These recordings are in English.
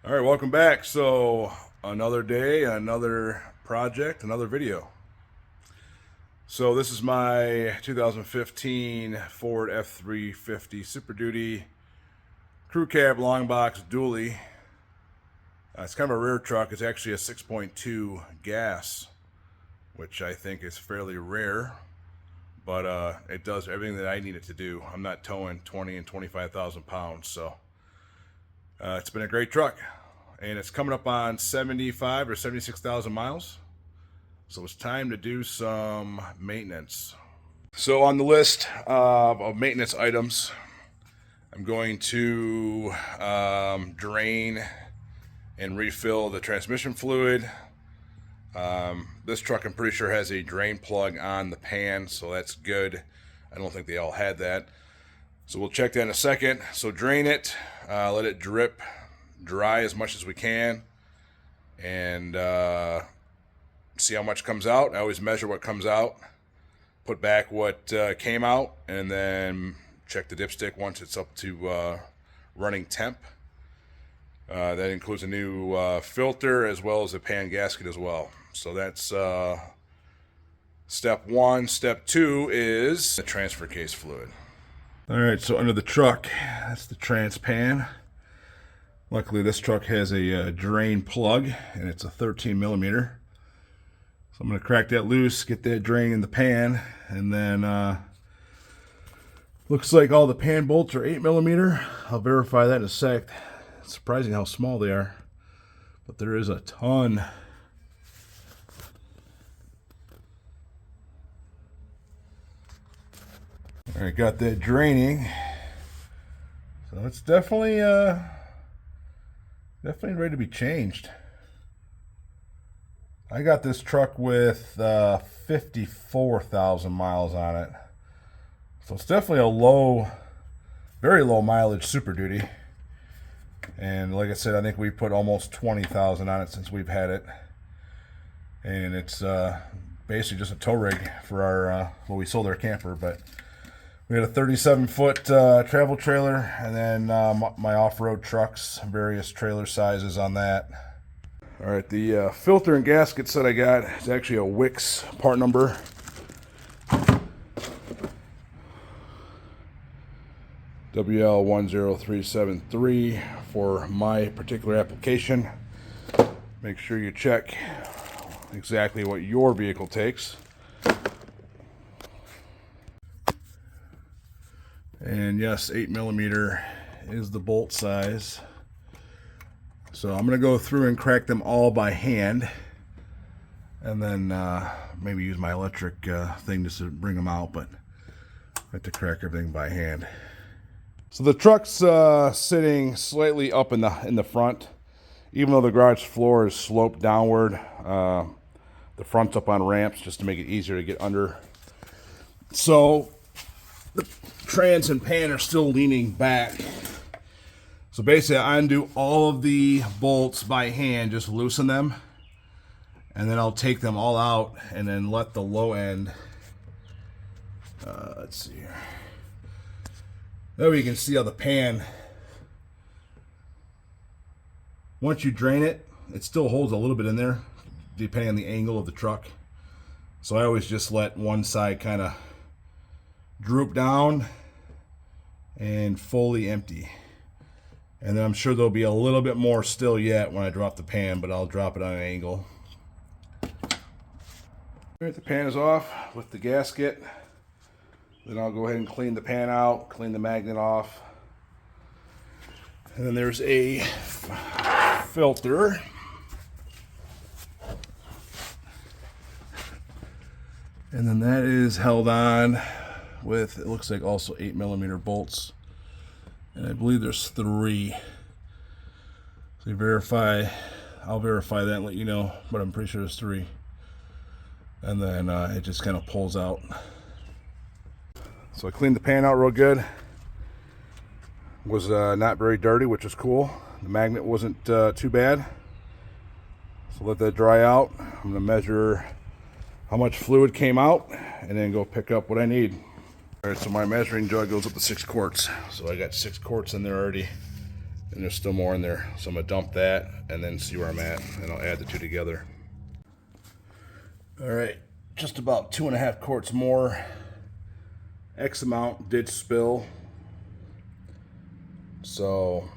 All right, welcome back. So another day, another project, another video. So this is my 2015 Ford F-350 Super Duty crew cab long box dually. It's kind of a rare truck. It's actually a 6.2 gas, which I think is fairly rare, but it does everything that I need it to do. I'm not towing 20 and 25,000 pounds, so it's been a great truck. And it's coming up on 75 or 76,000 miles. So it's time to do some maintenance. So on the list of maintenance items, I'm going to drain and refill the transmission fluid. This truck, I'm pretty sure, has a drain plug on the pan, so that's good. I don't think they all had that. So we'll check that in a second. So drain it, let it drip dry as much as we can, and see how much comes out. I always measure what comes out, put back what came out, and then check the dipstick once it's up to running temp. That includes a new filter as well as a pan gasket as well. So that's step one. Step two is the transfer case fluid. All right, so under the truck, that's the trans pan. Luckily, this truck has a drain plug, and it's a 13 millimeter. So I'm going to crack that loose, get that drain in the pan, and then looks like all the pan bolts are 8 millimeter. I'll verify that in a sec. It's surprising how small they are, but there is a ton. All right, got that draining. So it's definitely ready to be changed. I got this truck with 54,000 miles on it. So it's definitely a low, very low mileage Super Duty. And like I said, I think we put almost 20,000 on it since we've had it. And it's basically just a tow rig for our, well, we sold our camper, but we had a 37-foot travel trailer, and then my off-road trucks, various trailer sizes on that. All right, the filter and gaskets that I got is actually a Wix part number. WL10373 for my particular application. Make sure you check exactly what your vehicle takes. And yes, 8 millimeter is the bolt size. So I'm going to go through and crack them all by hand, and then maybe use my electric thing just to bring them out, but I have to crack everything by hand. So the truck's sitting slightly up in the front, even though the garage floor is sloped downward. The front's up on ramps just to make it easier to get under. So the trans and pan are still leaning back. So basically, I undo all of the bolts by hand, just loosen them, and then I'll take them all out and then let the low end, let's see here. There you can see how the pan, once you drain it, it still holds a little bit in there, depending on the angle of the truck. So I always just let one side kind of droop down and fully empty. And then I'm sure there'll be a little bit more still yet when I drop the pan, but I'll drop it on an angle. All right, the pan is off with the gasket. Then I'll go ahead and clean the pan out, clean the magnet off. And then there's a filter. And then that is held on with, it looks like also 8 millimeter bolts. And I believe there's 3. So you verify, I'll verify that and let you know, but I'm pretty sure there's 3. And then it just kind of pulls out. So I cleaned the pan out real good. Was not very dirty, which is cool. The magnet wasn't too bad. So let that dry out. I'm gonna measure how much fluid came out and then go pick up what I need. All right, so my measuring jug goes up to 6 quarts. So I got 6 quarts in there already. and there's still more in there. So I'm gonna dump that and then see where I'm at, and I'll add the two together. All right, just about 2.5 quarts more. X amount did spill, so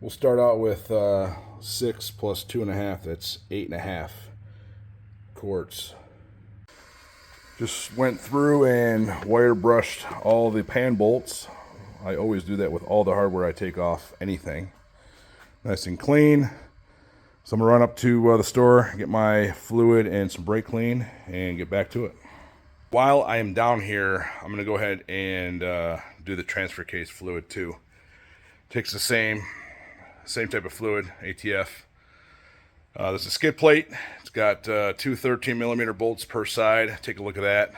we'll start out with 6 plus 2.5. That's 8.5 quarts. Just went through and wire brushed all the pan bolts. I always do that with all the hardware I take off anything. Nice and clean. So I'm gonna run up to the store, get my fluid and some brake clean, and get back to it. While I am down here, I'm gonna go ahead and do the transfer case fluid too. Takes the same type of fluid, ATF. There's a skid plate. It's got two 13mm bolts per side. Take a look at that.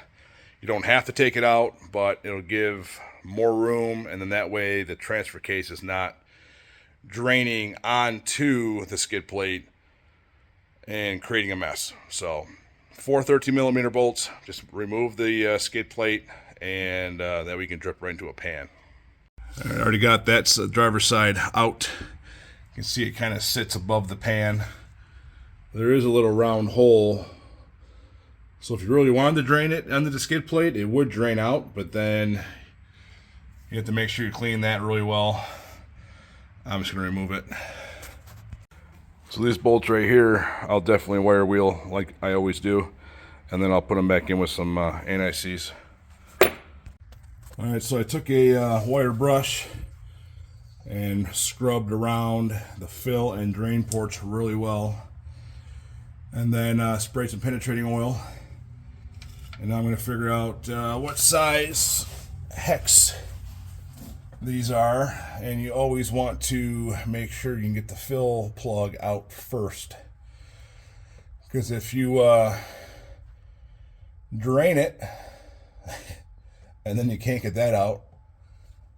You don't have to take it out, but it'll give more room, and then that way the transfer case is not draining onto the skid plate and creating a mess. So 4 13mm bolts, just remove the skid plate, and then we can drip right into a pan. I already got that driver's side out. You can see it kind of sits above the pan. There is a little round hole, so if you really wanted to drain it under the skid plate, it would drain out, but then you have to make sure you clean that really well. I'm just going to remove it. So these bolts right here, I'll definitely wire wheel like I always do, and then I'll put them back in with some anti-seize. Alright, so I took a wire brush and scrubbed around the fill and drain ports really well, and then sprayed some penetrating oil. And now I'm going to figure out what size hex these are, and you always want to make sure you can get the fill plug out first, because if you drain it and then you can't get that out,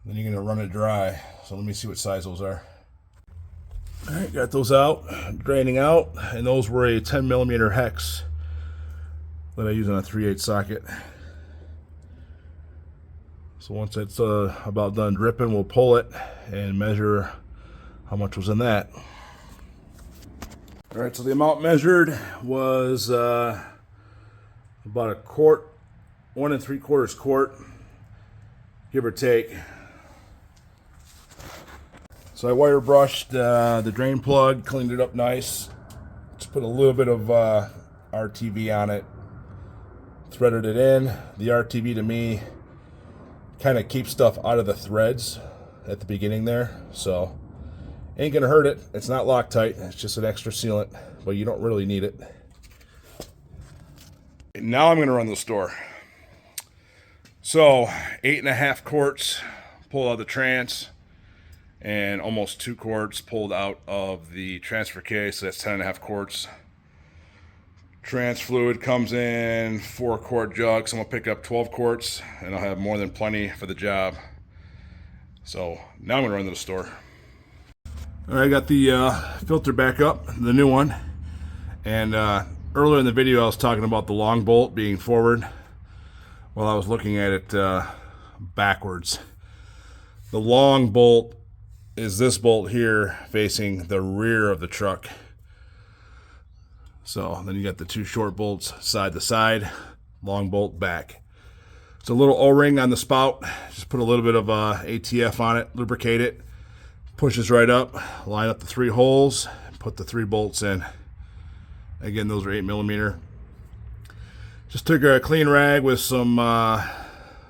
then you're going to run it dry. So let me see what size those are. All right, got those out, draining out, and those were a 10mm hex that I use on a 3/8 socket. So once it's about done dripping, we'll pull it and measure how much was in that. All right, so the amount measured was about a quart, 1 3/4 quart, give or take. So I wire brushed the drain plug, cleaned it up nice. Just put a little bit of RTV on it, threaded it in. The RTV to me kind of keeps stuff out of the threads at the beginning there, so ain't gonna hurt it. It's not Loctite, it's just an extra sealant, but you don't really need it. Now I'm gonna run the store. So 8.5 quarts pulled out of the trans, and almost 2 quarts pulled out of the transfer case, so that's 10.5 quarts. Trans fluid comes in 4-quart jug, so I'm gonna pick up 12 quarts, and I'll have more than plenty for the job. So now I'm gonna run to the store. All right, I got the filter back up, the new one, and earlier in the video I was talking about the long bolt being forward. Well, I was looking at it backwards. The long bolt is this bolt here facing the rear of the truck. So then you got the 2 short bolts side to side, long bolt back. It's a little O-ring on the spout. Just put a little bit of ATF on it, lubricate it, pushes right up, line up the 3 holes, put the 3 bolts in. Again, those are 8mm. Just took a clean rag with some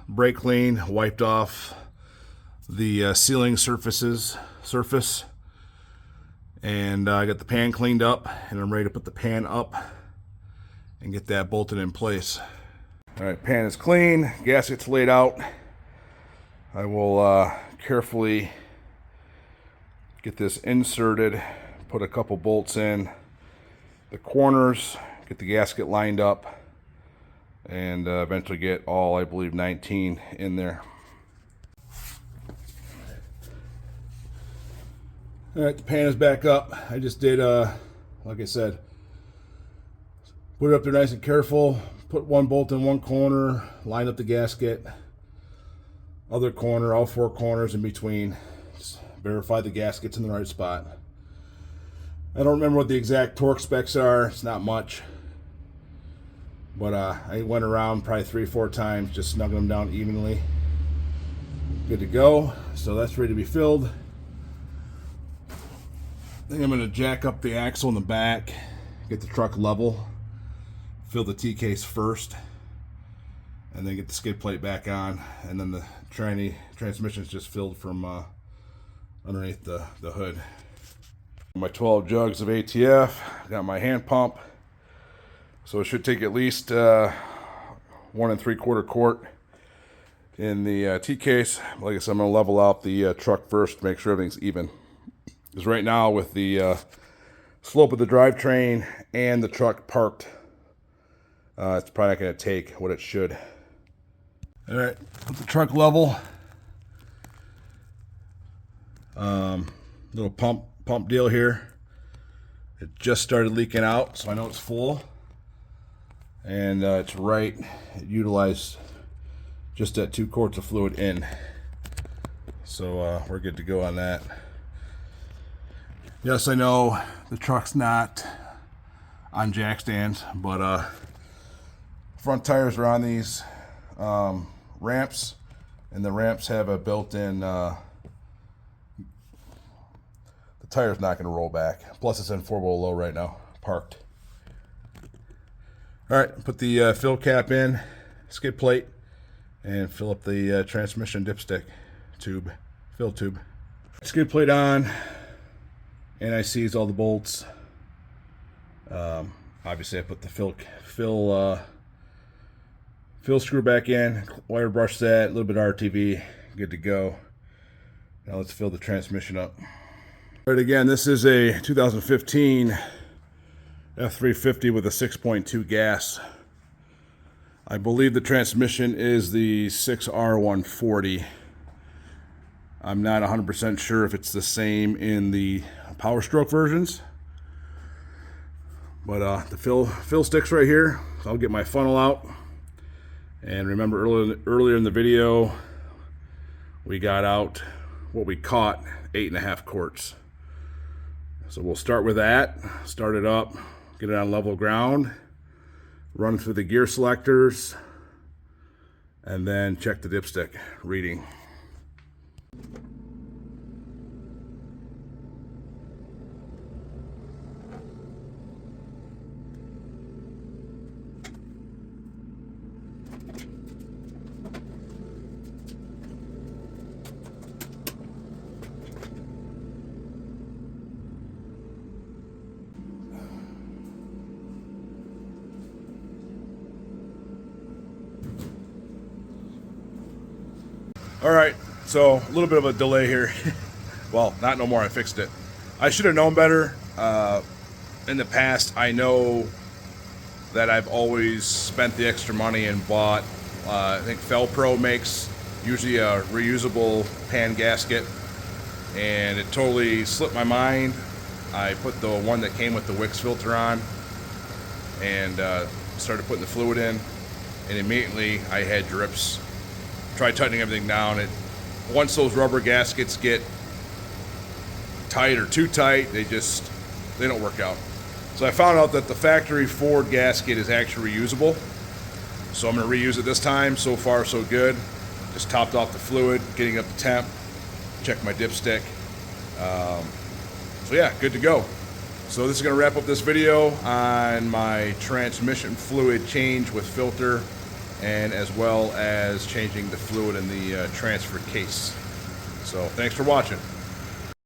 brake clean, wiped off the sealing surface, and I got the pan cleaned up, and I'm ready to put the pan up and get that bolted in place. All right, pan is clean, gasket's laid out. I will carefully get this inserted, put a couple bolts in the corners, get the gasket lined up, and eventually get all, I believe, 19 in there. All right, the pan is back up. I just did, like I said, put it up there nice and careful, put 1 bolt in 1 corner, line up the gasket, other corner, all four corners in between. Just verify the gasket's in the right spot. I don't remember what the exact torque specs are. It's not much. But I went around probably 3-4 times, just snugging them down evenly. Good to go. So that's ready to be filled. I think I'm going to jack up the axle in the back, get the truck level, fill the T-case first, and then get the skid plate back on, and then the transmission is just filled from underneath the hood. My 12 jugs of ATF, got my hand pump, so it should take at least 1 3/4 quart in the T-case. Like I said, I'm going to level out the truck first to make sure everything's even. Because right now with the slope of the drivetrain and the truck parked, it's probably not going to take what it should. All right, put the truck level. Little pump deal here. It just started leaking out, so I know it's full. And it's right. It utilized just that 2 quarts of fluid in. So we're good to go on that. Yes, I know the truck's not on jack stands, but front tires are on these ramps, and the ramps have a built-in, the tire's not going to roll back. Plus it's in 4-wheel low right now, parked. All right, put the fill cap in, skid plate, and fill up the transmission dipstick tube, fill tube. Skid plate on, NICs all the bolts. Obviously I put the fill screw back in, wire brush set, a little bit of RTV, good to go. Now let's fill the transmission up. All right, again, this is a 2015 F-350 with a 6.2 gas. I believe the transmission is the 6R140. I'm not 100% sure if it's the same in the Power Stroke versions. But the fill stick's right here. So I'll get my funnel out. And remember earlier in the video, we got out what we caught, 8.5 quarts. So we'll start with that, start it up, get it on level ground, run through the gear selectors, and then check the dipstick reading. All right, so a little bit of a delay here. Well, not no more, I fixed it. I should have known better. In the past, I know that I've always spent the extra money and bought, I think Felpro makes usually a reusable pan gasket, and it totally slipped my mind. I put the one that came with the Wix filter on and started putting the fluid in, and immediately I had drips. Tried tightening everything down. Once those rubber gaskets get tight or too tight, they don't work out. So I found out that the factory Ford gasket is actually reusable. So I'm going to reuse it this time. So far, so good. Just topped off the fluid, getting up to temp, check my dipstick. So yeah, good to go. So this is going to wrap up this video on my transmission fluid change with filter, and as well as changing the fluid in the transfer case. So thanks for watching.